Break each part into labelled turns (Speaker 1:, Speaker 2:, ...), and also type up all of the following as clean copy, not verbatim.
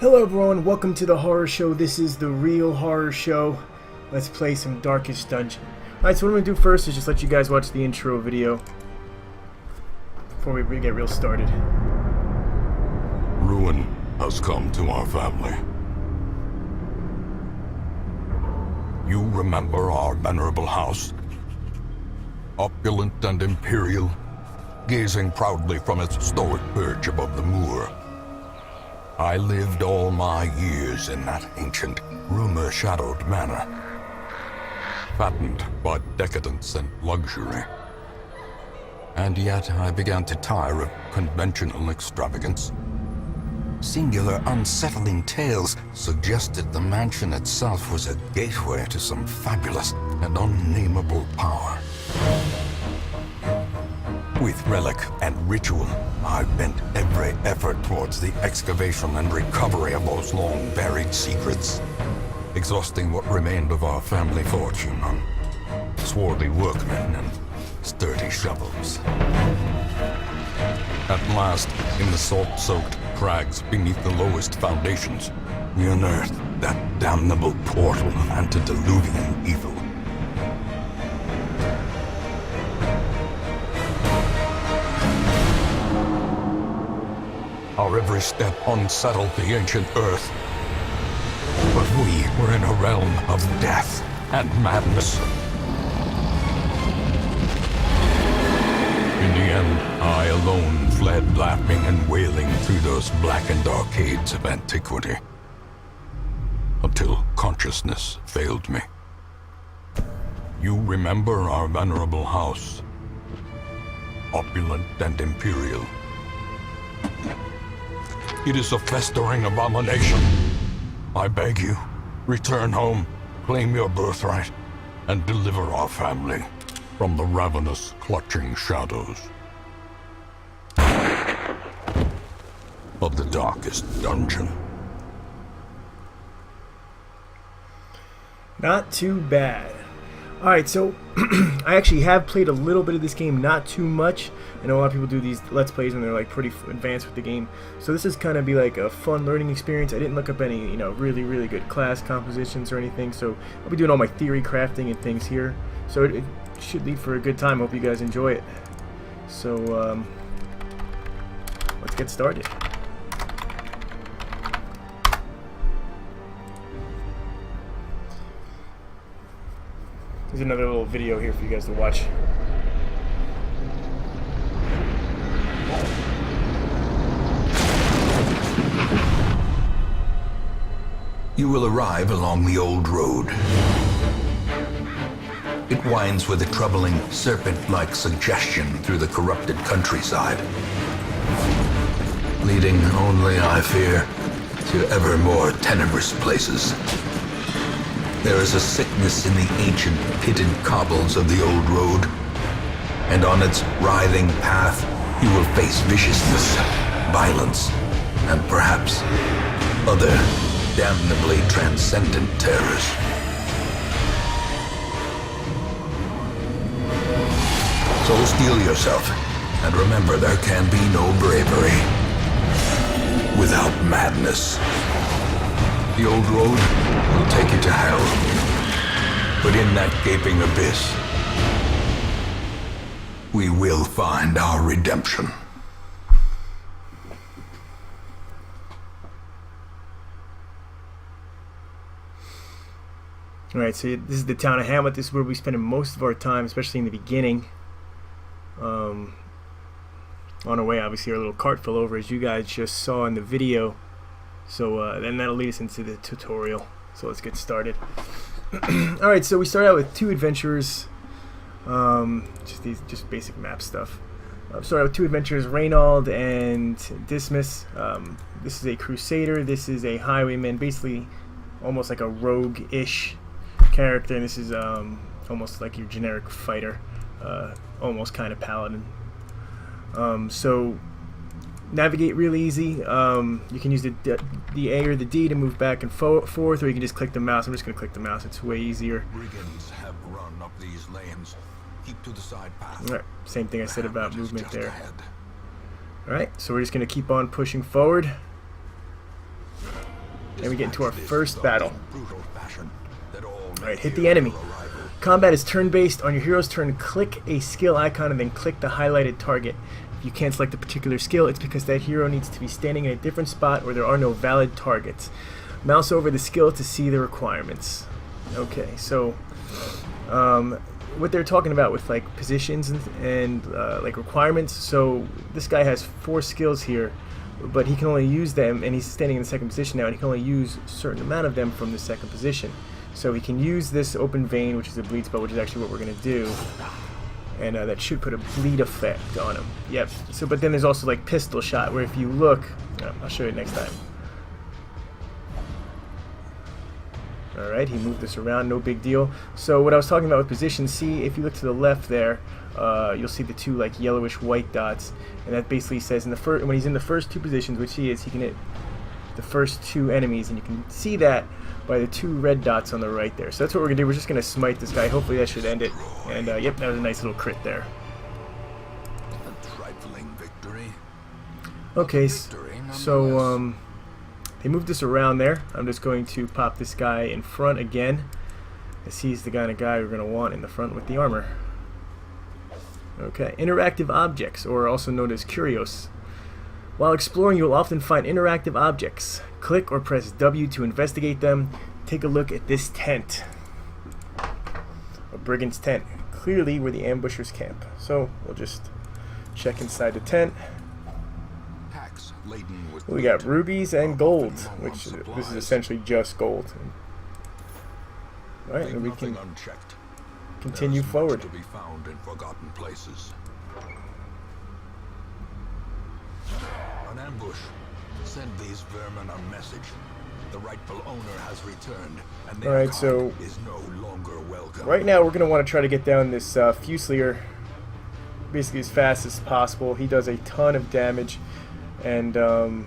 Speaker 1: Hello everyone, welcome to the Horror Show. This is the real Horror Show. Let's play some Darkest Dungeon. Alright, so what I'm going to do first is just let you guys watch the intro video before we get real started.
Speaker 2: Ruin has come to our family. You remember our venerable house? Opulent and imperial, gazing proudly from its stoic perch above the moor. I lived all my years in that ancient, rumor-shadowed manor, fattened by decadence and luxury. And yet I began to tire of conventional extravagance. Singular, unsettling tales suggested the mansion itself was a gateway to some fabulous and unnameable power. With relic and ritual, I bent every effort towards the excavation and recovery of those long-buried secrets, exhausting what remained of our family fortune on swarthy workmen and sturdy shovels. At last, in the salt-soaked crags beneath the lowest foundations, we unearthed that damnable portal antediluvian evil. Our every step unsettled the ancient earth. But we were in a realm of death and madness. In the end, I alone fled laughing and wailing through those blackened arcades of antiquity, until consciousness failed me. You remember our venerable house, opulent and imperial. It is a festering abomination. I beg you, return home, claim your birthright, and deliver our family from the ravenous, clutching shadows of the darkest dungeon.
Speaker 1: Not too bad. Alright, so I actually have played a little bit of this game, not too much. I know a lot of people do these Let's Plays and they're like pretty advanced with the game. So this is kind of be like a fun learning experience. I didn't look up any, really good class compositions or anything. So I'll be doing all my theory crafting and things here. So it should lead for a good time. Hope you guys enjoy it. So let's get started. There's another little video here for you guys to watch.
Speaker 3: You will arrive along the old road. It winds with a troubling, serpent-like suggestion through the corrupted countryside, leading only, I fear, to ever more tenebrous places. There is a sickness in the ancient, pitted cobbles of the old road, and on its writhing path, you will face viciousness, violence, and perhaps other damnably transcendent terrors. So steel yourself, and remember there can be no bravery without madness. The old road will take you to hell, but in that gaping abyss, we will find our redemption.
Speaker 1: Alright, so this is the town of Hamlet. This is where we spend most of our time, especially in the beginning. On our way, obviously, our little cart fell over, as you guys just saw in the video. So then that'll lead us into the tutorial. So let's get started. Alright, so we start out with two adventurers. Just basic map stuff. Start out with two adventurers, Reynald and Dismas. This is a crusader. This is a highwayman, basically almost like a rogue-ish character. And this is almost like your generic fighter, almost kind of paladin. So navigate really easy. You can use the A or the D to move back and forth, or you can just click the mouse. I'm just going to click the mouse. It's way easier.
Speaker 3: Brigands have run up these lanes. Keep to the side path.
Speaker 1: All right, same thing I said about movement there. Alright, so we're just going to keep on pushing forward. And we get into our first battle. Alright, hit the enemy. Combat is turn-based. On your hero's turn, click a skill icon and then click the highlighted target. If you can't select a particular skill, it's because that hero needs to be standing in a different spot or there are no valid targets. Mouse over the skill to see the requirements. Okay, so what they're talking about with like positions and like requirements. So this guy has 4 skills here, but he can only use them, and he's standing in the second position now, and he can only use a certain amount of them from the second position. So he can use this open vein, which is a bleed spell, which is actually what we're going to do, and that should put a bleed effect on him. Yep. So, but then there's also like pistol shot, where if you look, I'll show you next time. Alright, he moved this around, no big deal. So what I was talking about with position, see if you look to the left there, you'll see the 2 like yellowish white dots, and that basically says in the when he's in the first 2 positions, which he is, he can hit the first 2 enemies, and you can see that by the 2 red dots on the right there. So that's what we're gonna do. We're just gonna smite this guy. Hopefully that should end it. And yep, that was a nice little crit there. Okay, so they moved this around there. I'm just going to pop this guy in front again, as he's the kind of guy we're going to want in the front with the armor. Okay, interactive objects, or also known as curios. While exploring, you will often find interactive objects. Click or press W to investigate them. Take a look at this tent. A brigand's tent. Clearly where the ambushers camp. So we'll just check inside the tent. We got rubies and gold, which this is essentially just gold. Alright, and we can continue forward.
Speaker 2: To be found in forgotten places. An ambush. Send these vermin a message. The rightful owner has returned, and their
Speaker 1: Alright, so
Speaker 2: is no longer welcome.
Speaker 1: Right now we're going to want to try to get down this Fusilier basically as fast as possible. He does a ton of damage, and the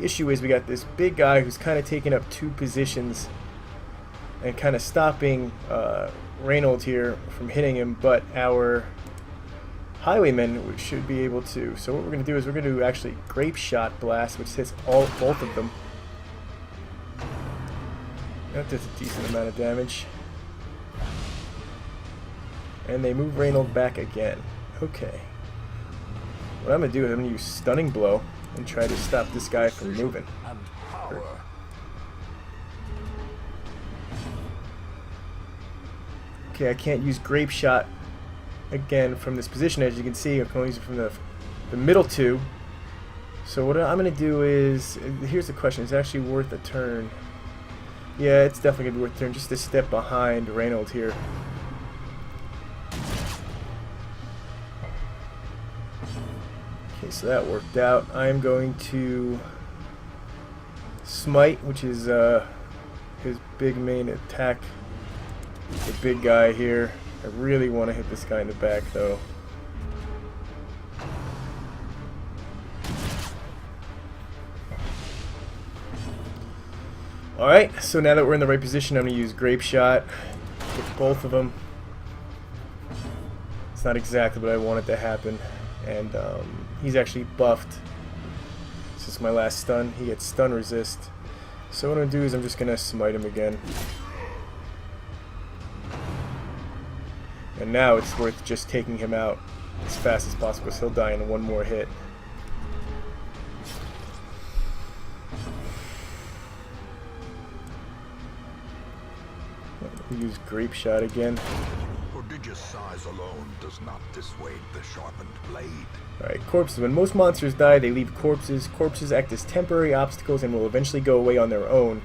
Speaker 1: issue is we got this big guy who's kind of taking up 2 positions and kind of stopping Reynold here from hitting him, but our highwaymen should be able to. So what we're going to do is we're going to actually grape shot blast, which hits both of them. That does a decent amount of damage. And they move Reynold back again. Okay. What I'm going to do is I'm going to use Stunning Blow and try to stop this guy from moving. Okay, I can't use Grape Shot again from this position. As you can see, I can only use it from the middle 2. So what I'm going to do is, here's the question, is it actually worth a turn? Yeah, it's definitely going to be worth a turn, just to step behind Reynold here. Okay, so that worked out. I'm going to Smite, which is his big main attack. The big guy here. I really want to hit this guy in the back, though. Alright, so now that we're in the right position, I'm going to use Grape Shot. Hit both of them. It's not exactly what I wanted to happen. And he's actually buffed. This is my last stun. He gets stun resist. So what I'm going to do is I'm just going to smite him again. And now it's worth just taking him out as fast as possible, because he'll die in 1 more hit. Use Grape Shot again.
Speaker 2: Prodigious size alone does not dissuade the sharpened blade.
Speaker 1: Alright, corpses. When most monsters die, they leave corpses. Corpses act as temporary obstacles and will eventually go away on their own.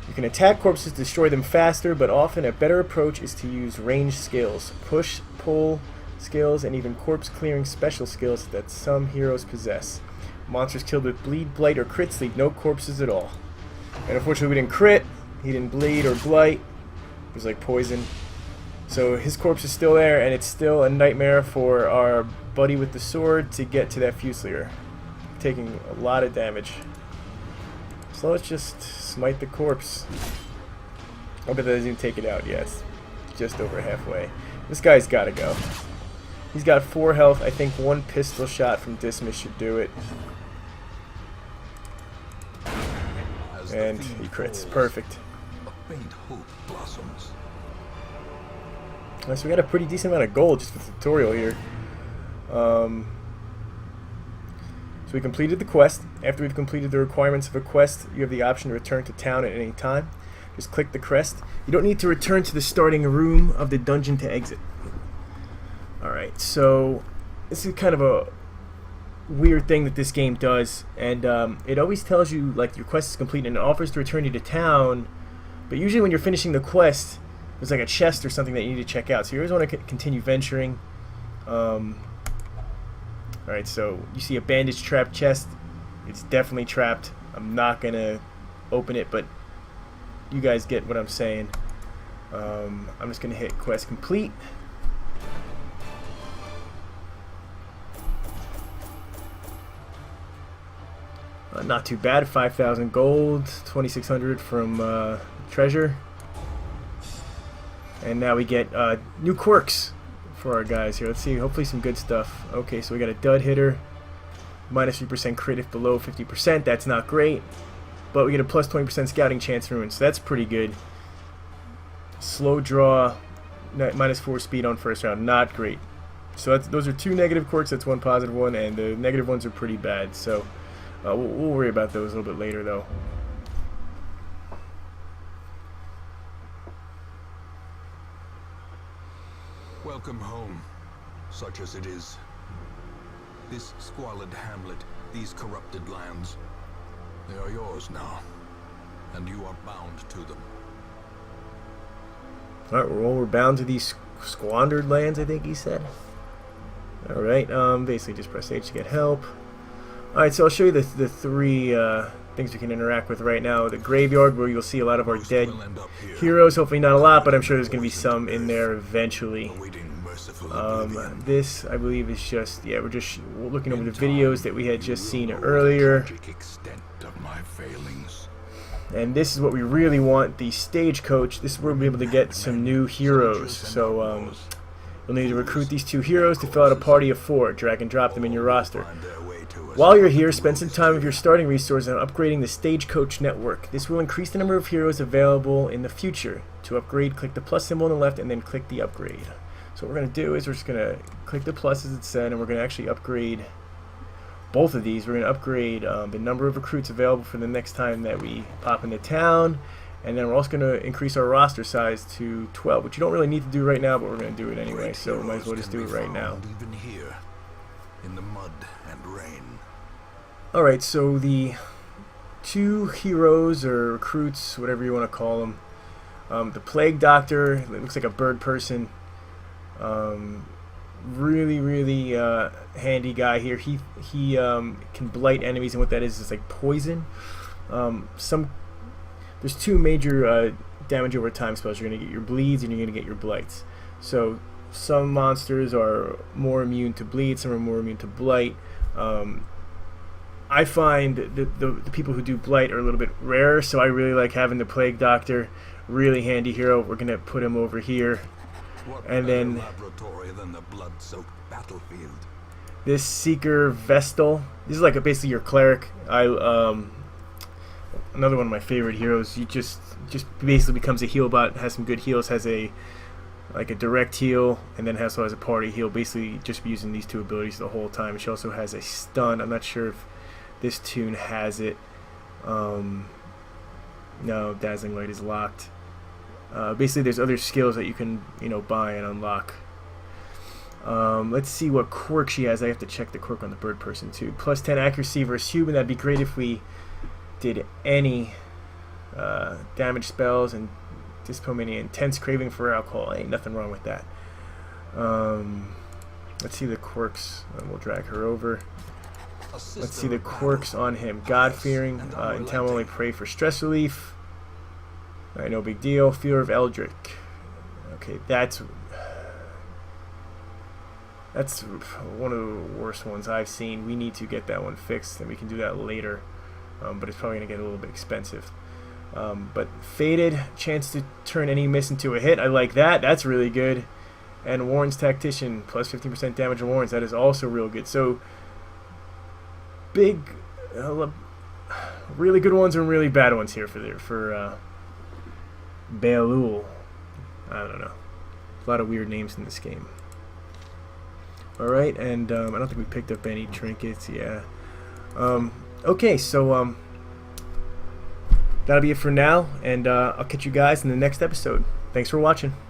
Speaker 1: You can attack corpses to destroy them faster, but often a better approach is to use ranged skills, push, pull skills, and even corpse clearing special skills that some heroes possess. Monsters killed with bleed, blight, or crits leave no corpses at all. And unfortunately we didn't crit, he didn't bleed or blight. It was like poison. So his corpse is still there, and it's still a nightmare for our buddy with the sword to get to that Fusilier. Taking a lot of damage. So let's just smite the corpse. Oh, but that doesn't even take it out yet. It's just over halfway. This guy's gotta go. He's got 4 health. I think 1 pistol shot from Dismas should do it. And he crits. Perfect.
Speaker 3: A faint hope blossoms.
Speaker 1: Alright, so we got a pretty decent amount of gold just for the tutorial here. So we completed the quest. After we've completed the requirements of a quest, you have the option to return to town at any time. Just click the crest. You don't need to return to the starting room of the dungeon to exit. Alright, so this is kind of a weird thing that this game does, and it always tells you like your quest is complete and it offers to return you to town, but usually when you're finishing the quest there's like a chest or something that you need to check out, so you always want to continue venturing. Alright, so you see a bandage trap chest. It's definitely trapped. I'm not gonna open it, but you guys get what I'm saying. I'm just gonna hit quest complete. Not too bad. 5,000 gold, 2,600 from treasure, and now we get new quirks for our guys here. Let's see. Hopefully some good stuff. Okay, so we got a dud hitter, minus 3% crit if below 50%. That's not great, but we get a plus 20% scouting chance ruin, so that's pretty good. Slow draw, minus 4 speed on first round. Not great. So those are two negative quirks. That's one positive one, and the negative ones are pretty bad. So. We'll worry about those a little bit later, though.
Speaker 3: Welcome home, such as it is. This squalid hamlet, these corrupted lands, they are yours now, and you are bound to them.
Speaker 1: Alright, we're bound to these squandered lands, I think he said. Alright, basically just press H to get help. Alright, so I'll show you the three things we can interact with right now. The graveyard, where you'll see a lot of our dead heroes. Hopefully not a lot, but I'm sure there's going to be some in there eventually. This, I believe, is just, yeah, we're looking over the videos that we had just seen earlier. And this is what we really want, the stagecoach. This is where we'll be able to get some new heroes. So you'll need to recruit these 2 heroes to fill out a party of 4. Drag and drop them in your roster. While you're here, spend some time with your starting resources on upgrading the Stagecoach network. This will increase the number of heroes available in the future. To upgrade, click the plus symbol on the left and then click the upgrade. So what we're going to do is we're just going to click the plus as it said, and we're going to actually upgrade both of these. We're going to upgrade the number of recruits available for the next time that we pop into town, and then we're also going to increase our roster size to 12, which you don't really need to do right now, but we're going to do it anyway, so we might as well just do it right now.
Speaker 3: Even here, in the mud and rain.
Speaker 1: Alright, so the 2 heroes or recruits, whatever you want to call them. The Plague Doctor, it looks like a bird person. Really handy guy here. He can blight enemies, and what that is like poison. There's 2 major damage over time spells. You're going to get your bleeds and you're going to get your blights. So some monsters are more immune to bleed, some are more immune to blight. I find the people who do blight are a little bit rare, so I really like having the Plague Doctor. Really handy hero. We're gonna put him over here, and then
Speaker 3: laboratory than the blood-soaked battlefield.
Speaker 1: This Seeker Vestal. This is like basically your cleric. Another one of my favorite heroes. You just basically becomes a heal bot. Has some good heals. Has a direct heal, and then also has a party heal. Basically, just using these 2 abilities the whole time. She also has a stun. I'm not sure if this tune has it. No, Dazzling Light is locked. Basically, there's other skills that you can, buy and unlock. Let's see what quirk she has. I have to check the quirk on the bird person too. Plus 10 accuracy versus human. That'd be great if we did any damage spells and dispel many intense craving for alcohol. Ain't nothing wrong with that. Let's see the quirks. We'll drag her over. Let's see the quirks on him. God-fearing. In town, only pray for stress relief. Alright, no big deal. Fear of Eldritch. Okay, that's one of the worst ones I've seen. We need to get that one fixed, and we can do that later. But it's probably going to get a little bit expensive. But Faded, chance to turn any miss into a hit. I like that. That's really good. And Warren's Tactician, plus 15% damage on Warren's. That is also real good. So, big... really good ones and really bad ones here for Beelul. I don't know. A lot of weird names in this game. Alright, and I don't think we picked up any trinkets. Yeah. Okay, so that'll be it for now, and I'll catch you guys in the next episode. Thanks for watching.